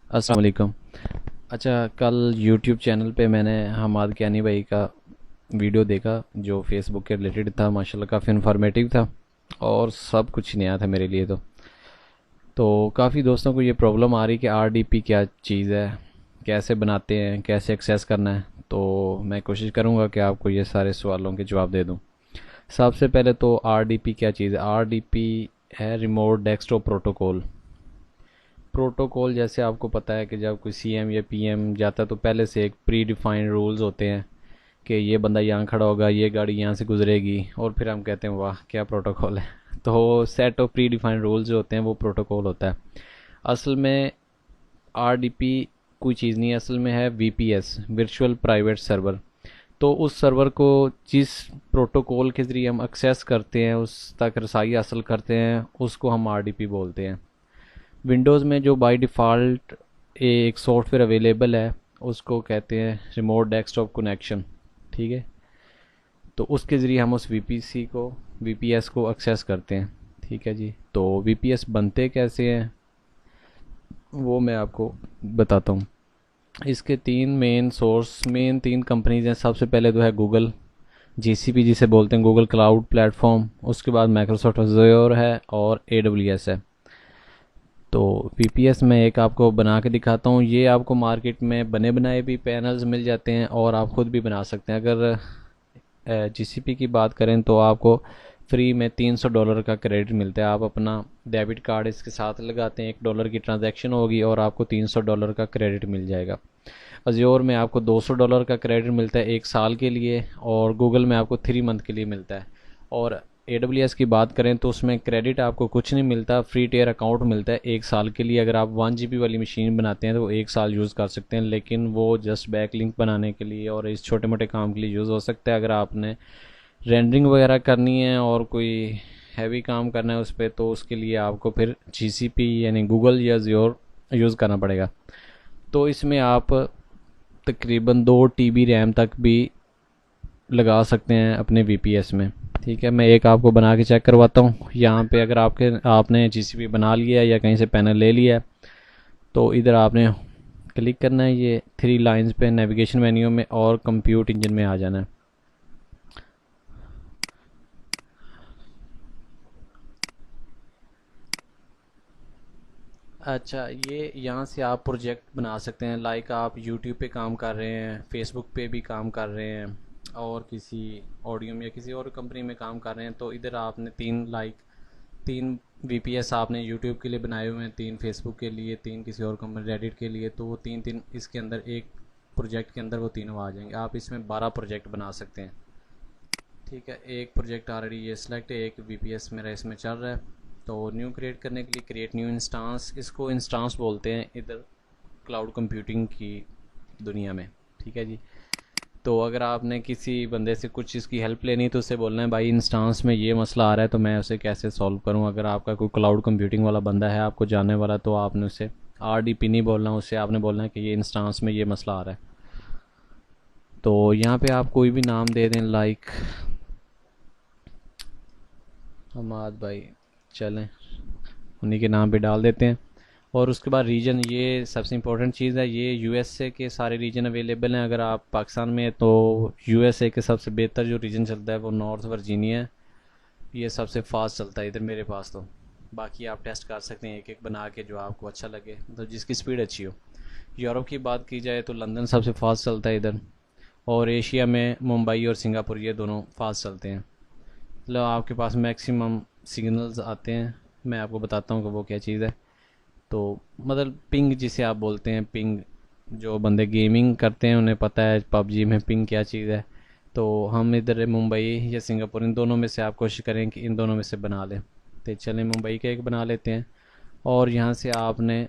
अस्सलाम वालेकुम। अच्छा, कल यूट्यूब चैनल पे मैंने हमाद कियानी भाई का वीडियो देखा जो फेसबुक के रिलेटेड था। माशाल्लाह काफ़ी इन्फॉर्मेटिव था और सब कुछ नया था मेरे लिए। तो काफ़ी दोस्तों को ये प्रॉब्लम आ रही कि आरडीपी क्या चीज़ है, कैसे बनाते हैं, कैसे एक्सेस करना है। तो मैं कोशिश करूँगा कि आपको ये सारे सवालों के जवाब दे दूँ। सबसे पहले तो आरडीपी क्या चीज़ है। आरडीपी है रिमोट डेस्कटॉप प्रोटोकॉल। प्रोटोकॉल जैसे आपको पता है कि जब कोई सीएम या पीएम जाता है तो पहले से एक प्री डिफाइंड रूल्स होते हैं कि ये बंदा यहाँ खड़ा होगा, ये गाड़ी यहाँ से गुजरेगी, और फिर हम कहते हैं वाह क्या प्रोटोकॉल है। तो set of pre defined rules जो होते हैं वो प्रोटोकॉल होता है। असल में आरडीपी कोई चीज़ नहीं है, असल में है वीपीएस, वर्चुअल प्राइवेट सर्वर। तो उस सर्वर को जिस प्रोटोकॉल के ज़रिए हम एक्सेस करते हैं, उस तक रसाई हासिल करते हैं, उसको हम आरडीपी बोलते हैं। विंडोज़ में जो बाय डिफ़ॉल्ट एक सॉफ्टवेयर अवेलेबल है उसको कहते हैं रिमोट डेस्कटॉप कनेक्शन। ठीक है, तो उसके ज़रिए हम उस वीपीसी को वीपीएस को एक्सेस करते हैं। ठीक है जी, तो वीपीएस बनते कैसे हैं वो मैं आपको बताता हूँ। इसके तीन मेन तीन कंपनीज हैं। सबसे पहले तो है गूगल, जीसीपी जिसे बोलते हैं गूगल क्लाउड प्लेटफॉर्म। उसके बाद माइक्रोसॉफ्ट अज़ूर है और एडब्ल्यूएस है। तो वीपीएस में एक आपको बना के दिखाता हूँ। ये आपको मार्केट में बने बनाए भी पैनल्स मिल जाते हैं और आप खुद भी बना सकते हैं। अगर जीसीपी की बात करें तो आपको फ्री में $300 का क्रेडिट मिलता है। आप अपना डेबिट कार्ड इसके साथ लगाते हैं, $1 की ट्रांजैक्शन होगी और आपको $300 का क्रेडिट मिल जाएगा। अज्योर में आपको $200 का क्रेडिट मिलता है 1 साल के लिए, और गूगल में आपको 3 मंथ के लिए मिलता है। और AWS की बात करें तो उसमें क्रेडिट आपको कुछ नहीं मिलता, फ्री टेयर अकाउंट मिलता है 1 साल के लिए। अगर आप 1 GB वाली मशीन बनाते हैं तो वो 1 साल यूज़ कर सकते हैं, लेकिन वो जस्ट बैक लिंक बनाने के लिए और इस छोटे मोटे काम के लिए यूज़ हो सकता है। अगर आपने रेंडरिंग वगैरह करनी है और कोई हैवी काम करना है उस पर, तो उसके लिए आपको फिर GCP यानी गूगल या Azure यूज़ करना पड़ेगा। तो इसमें आप तकरीबन 2 TB रैम तक भी लगा सकते हैं अपने वीपीएस में। ठीक है, मैं एक आपको बना के चेक करवाता हूँ। यहाँ पे अगर आपने जीसीपी बना लिया है या कहीं से पैनल ले लिया है तो इधर आपने क्लिक करना है ये 3 लाइंस पे नेविगेशन मेन्यू में और कंप्यूट इंजन में आ जाना है। अच्छा, ये यहाँ से आप प्रोजेक्ट बना सकते हैं। लाइक आप यूट्यूब पे काम कर रहे हैं, फेसबुक पे भी काम कर रहे हैं, और किसी ऑडियो में या किसी और कंपनी में काम कर रहे हैं, तो इधर आपने तीन वीपीएस आपने यूट्यूब के लिए बनाए हुए हैं, 3 फेसबुक के लिए, 3 किसी और कंपनी रेडिट के लिए। तो वो तीन तीन इसके अंदर एक प्रोजेक्ट के अंदर वो तीनों आ जाएंगे। आप इसमें 12 प्रोजेक्ट बना सकते हैं। ठीक है, एक प्रोजेक्ट ऑलरेडी ये सिलेक्ट है, एक वीपीएस मेरा इसमें चल रहा है। तो न्यू क्रिएट करने के लिए क्रिएट न्यू इंस्टांस, इसको इंस्टांस बोलते हैं इधर क्लाउड कंप्यूटिंग की दुनिया में। ठीक है जी, तो अगर आपने किसी बंदे से कुछ चीज़ की हेल्प लेनी है तो उससे बोलना है भाई इंस्टांस में ये मसला आ रहा है तो मैं उसे कैसे सॉल्व करूं। अगर आपका कोई क्लाउड कंप्यूटिंग वाला बंदा है आपको जानने वाला, तो आपने उसे आरडीपी नहीं बोलना, उससे आपने बोलना है कि ये इंस्टांस में ये मसला आ रहा है। तो यहाँ पे आप कोई भी नाम दे दें, लाइक हमाद भाई, चलें उन्हीं के नाम पे डाल देते हैं। और उसके बाद रीजन, ये सबसे इम्पोर्टेंट चीज़ है, ये यूएसए के सारे रीजन अवेलेबल हैं। अगर आप पाकिस्तान में हैं तो यूएसए के सबसे बेहतर जो रीजन चलता है वो नॉर्थ वर्जीनिया है। ये सबसे फास्ट चलता है इधर मेरे पास। तो बाकी आप टेस्ट कर सकते हैं एक एक बना के जो आपको अच्छा लगे, तो जिसकी स्पीड अच्छी हो। यूरोप की बात की जाए तो लंदन सबसे फास्ट चलता है इधर, और एशिया में मुंबई और सिंगापुर ये दोनों फास्ट चलते हैं। मतलब आपके पास मैक्सिमम सिग्नल्स आते हैं। मैं आपको बताता हूँ कि वो क्या चीज़ है। तो मतलब पिंग जिसे आप बोलते हैं, पिंग जो बंदे गेमिंग करते हैं उन्हें पता है पबजी में पिंग क्या चीज़ है। तो हम इधर मुंबई या सिंगापुर, इन दोनों में से आप कोशिश करें कि इन दोनों में से बना लें। तो चलें मुंबई का एक बना लेते हैं। और यहाँ से आपने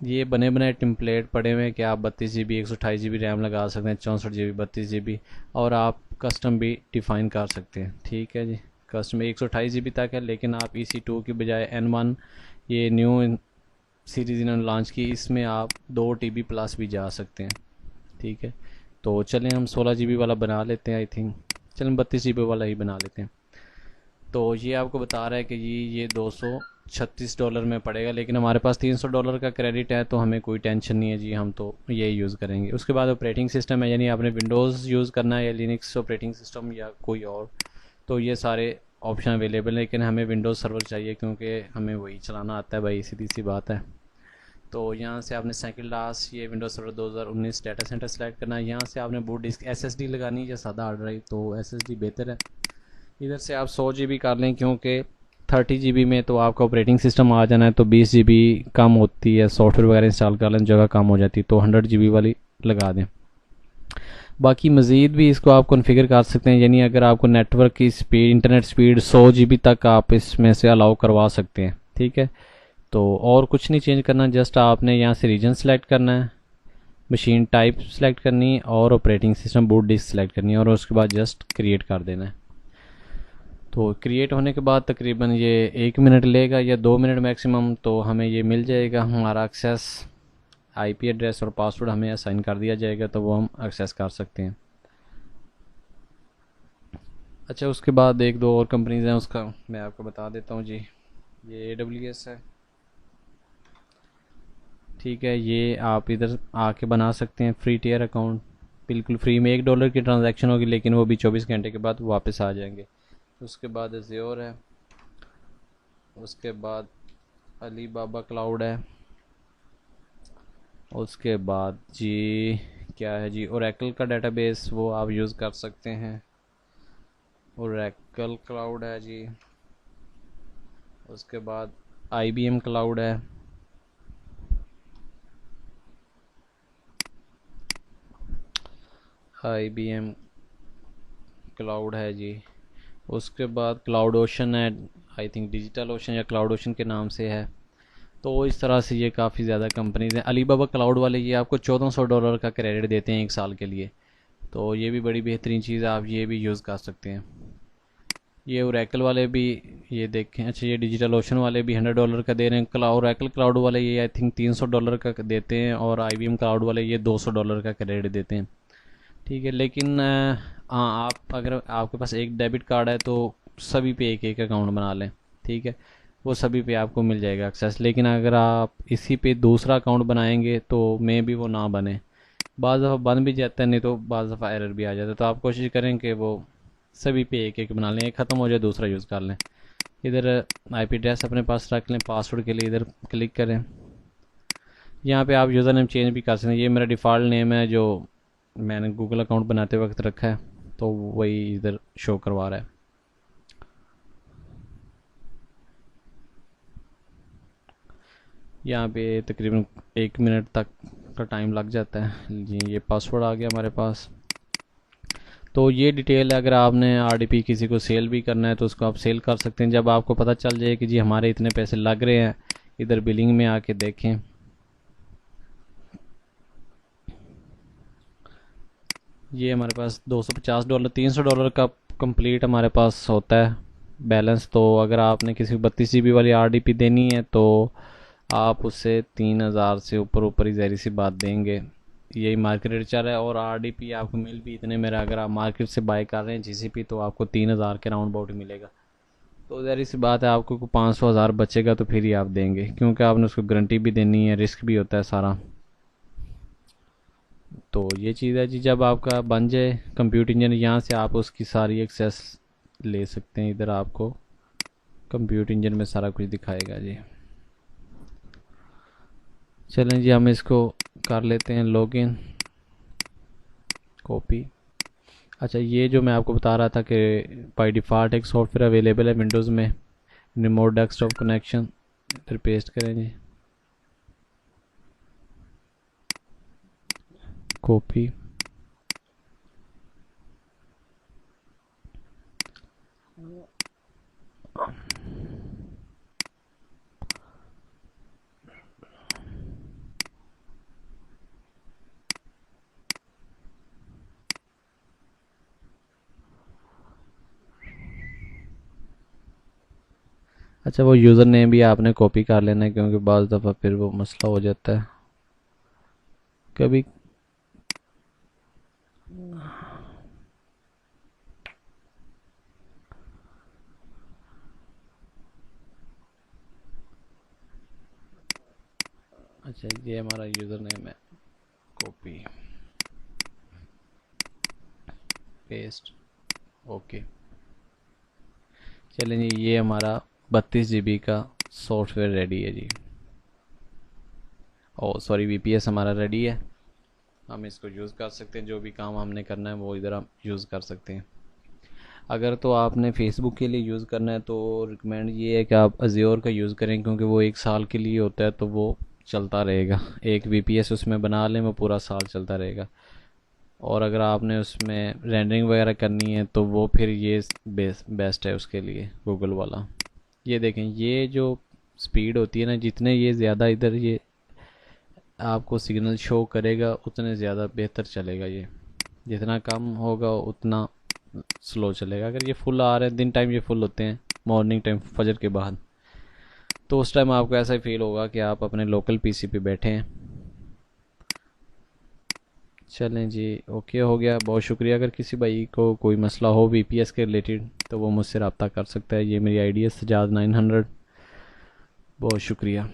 ये बने बनाए टेम्पलेट पड़े हुए हैं कि आप 32 GB 128 GB रैम लगा सकते हैं, 64 GB 32 GB, और आप कस्टम भी डिफ़ाइन कर सकते हैं। ठीक है जी, कस्टम 128 GB तक है, लेकिन आप EC2 की बजाय N1 ये न्यू सीरीज़ इन्होंने लॉन्च की, इसमें आप 2 TB प्लस भी जा सकते हैं। ठीक है, तो चलें हम 16 GB वाला बना लेते हैं। आई थिंक चलें 32 GB वाला ही बना लेते हैं। तो ये आपको बता रहा है कि ये 200 $36 में पड़ेगा, लेकिन हमारे पास $300 का क्रेडिट है तो हमें कोई टेंशन नहीं है जी, हम तो यही यूज़ करेंगे। उसके बाद ऑपरेटिंग सिस्टम है, यानी आपने विंडोज़ यूज़ करना है या लिनक्स ऑपरेटिंग सिस्टम या कोई और, तो ये सारे ऑप्शन अवेलेबल हैं, लेकिन हमें विंडोज़ सर्वर चाहिए क्योंकि हमें वही चलाना आता है भाई, सीधी सी बात है। तो यहाँ से आपने सेकंड लास्ट ये Windows server 2019 data centre select करना है। यहाँ से आपने बूट डिस्क एसएसडी लगानी है या सादा हार्ड ड्राइव, तो एसएसडी बेहतर है। इधर से आप 100 GB कर लें, क्योंकि 30 GB में तो आपका ऑपरेटिंग सिस्टम आ जाना है, तो 20 GB कम होती है, सॉफ्टवेयर वगैरह इंस्टॉल कर लें जगह कम हो जाती है, तो 100 GB वाली लगा दें। बाकी मज़ीद भी इसको आप कॉन्फ़िगर कर सकते हैं, यानी अगर आपको नेटवर्क की स्पीड, इंटरनेट स्पीड 100 GB तक आप इसमें से अलाउ करवा सकते हैं, ठीक है। तो और कुछ नहीं चेंज करना, जस्ट आपने यहाँ से रीजन सेलेक्ट करना है, मशीन टाइप सेलेक्ट करनी है और operating system boot disk select करनी है, और उसके बाद जस्ट क्रिएट कर देना है। तो क्रिएट होने के बाद तकरीबन ये 1 मिनट लेगा या 2 मिनट मैक्सिमम, तो हमें ये मिल जाएगा, हमारा एक्सेस आईपी एड्रेस और पासवर्ड हमें असाइन कर दिया जाएगा, तो वो हम एक्सेस कर सकते हैं। अच्छा, उसके बाद एक दो और कंपनीज हैं, उसका मैं आपको बता देता हूँ जी। ये AWS है, ठीक है। ये आप इधर आके बना सकते हैं फ्री टियर अकाउंट, बिल्कुल फ्री में, $1 की ट्रांजैक्शन होगी, लेकिन वो भी 24 घंटे के बाद वापस आ जाएंगे। उसके बाद Azure है, उसके बाद अली बाबा क्लाउड है, उसके बाद जी क्या है जी, ओरेकल का डेटाबेस वो आप यूज़ कर सकते हैं, ओरेकल क्लाउड है जी। उसके बाद IBM क्लाउड है, IBM क्लाउड है जी। उसके बाद क्लाउड ओशन है, आई थिंक डिजिटल ओशन या क्लाउड ओशन के नाम से है। तो इस तरह से ये काफ़ी ज़्यादा कंपनीज हैं। अलीबाबा क्लाउड वाले ये आपको $1400 का क्रेडिट देते हैं 1 साल के लिए, तो ये भी बड़ी बेहतरीन चीज़ है, आप ये भी यूज़ कर सकते हैं। ये ओरेकल वाले भी, ये देखें, अच्छा ये डिजिटल ओशन वाले भी $100 का दे रहे हैं। ओरेकल क्लाउड वाले ये आई थिंक $300 का देते हैं, और IBM क्लाउड वाले ये $200 का क्रेडिट देते हैं, ठीक है। लेकिन हाँ, आप अगर आपके पास एक डेबिट कार्ड है तो सभी पे एक एक अकाउंट बना लें, ठीक है, वो सभी पे आपको मिल जाएगा एक्सेस। लेकिन अगर आप इसी पे दूसरा अकाउंट बनाएंगे तो मे भी वो ना बने, बाज़ दफ़ा बन भी जाता है, नहीं तो बाज़ दफ़ा एरर भी आ जाता है। तो आप कोशिश करें कि वो सभी पे एक एक बना लें, एक ख़त्म हो जाए दूसरा यूज़ कर लें। इधर IP एड्रेस अपने पास रख लें, पासवर्ड के लिए इधर क्लिक करें। यहाँ पे आप यूज़र नेम चेंज भी कर सकते हैं, ये मेरा डिफ़ॉल्ट नेम है जो मैंने गूगल अकाउंट बनाते वक्त रखा है, तो वही इधर शो करवा रहा है। यहाँ पे तकरीबन 1 मिनट तक का टाइम लग जाता है जी। ये पासवर्ड आ गया हमारे पास। तो ये डिटेल है, अगर आपने RDP किसी को सेल भी करना है तो उसको आप सेल कर सकते हैं। जब आपको पता चल जाए कि जी हमारे इतने पैसे लग रहे हैं, इधर बिलिंग में आके देखें, ये हमारे पास $250, $300 का कंप्लीट हमारे पास होता है बैलेंस। तो अगर आपने किसी को 32 GB वाली RDP देनी है तो आप उससे 3000 से ऊपर ऊपर ही ज़ाहिर सी बात देंगे, यही मार्केट रेट चल रहा है। और RDP आपको मिल भी इतने में, अगर आप मार्केट से बाय कर रहे हैं GCP, तो आपको 3000 के राउंड अबाउट मिलेगा। तो ज़ाहिर सी बात है, आपको 500 हज़ार बचेगा तो फिर ही आप देंगे, क्योंकि आपने उसको गारंटी भी देनी है, रिस्क भी होता है सारा। तो ये चीज़ है जी, जब आपका बन जाए कंप्यूटर इंजन, यहाँ से आप उसकी सारी एक्सेस ले सकते हैं। इधर आपको कंप्यूटर इंजन में सारा कुछ दिखाएगा जी। चलें जी, हम इसको कर लेते हैं लॉगिन, कॉपी। अच्छा, ये जो मैं आपको बता रहा था कि बाय डिफ़ॉल्ट एक सॉफ्टवेयर अवेलेबल है विंडोज़ में, रिमोट डेस्कटॉप कनेक्शन, इधर पेस्ट करें जी, कॉपी। अच्छा, वो यूज़र नेम भी आपने कॉपी कर लेना है, क्योंकि बाज़ दफ़ा फिर वो मसला हो जाता है कभी। अच्छा, ये हमारा यूज़र नेम है, कॉपी पेस्ट, ओके। चलें जी, ये हमारा 32 GB का सॉफ्टवेयर रेडी है जी। ओ सॉरी, वीपीएस हमारा रेडी है। हम इसको यूज़ कर सकते हैं, जो भी काम हमने करना है वो इधर हम यूज़ कर सकते हैं। अगर तो आपने फेसबुक के लिए यूज़ करना है तो रिकमेंड ये है कि आप अज्योर का यूज़ करें, क्योंकि वो 1 साल के लिए होता है, तो वो चलता रहेगा। एक वीपीएस उसमें बना लें, वो पूरा साल चलता रहेगा। और अगर आपने उसमें रेंडरिंग वगैरह करनी है तो वो फिर ये बेस्ट है उसके लिए, गूगल वाला। ये देखें, ये जो स्पीड होती है ना, जितने ये ज़्यादा इधर ये आपको सिग्नल शो करेगा उतने ज़्यादा बेहतर चलेगा ये। जितना कम होगा उतना स्लो चलेगा। अगर ये फुल आ रहे हैं, दिन टाइम ये फुल होते हैं, मॉर्निंग टाइम फजर के बाद, तो उस टाइम आपको ऐसा ही फील होगा कि आप अपने लोकल पीसी पे बैठे हैं। चलें जी, ओके हो गया। बहुत शुक्रिया। अगर किसी भाई को कोई मसला हो वीपीएस के रिलेटेड तो वो मुझसे रब्ता कर सकता है। ये मेरी आईडी है सजाद 900। बहुत शुक्रिया।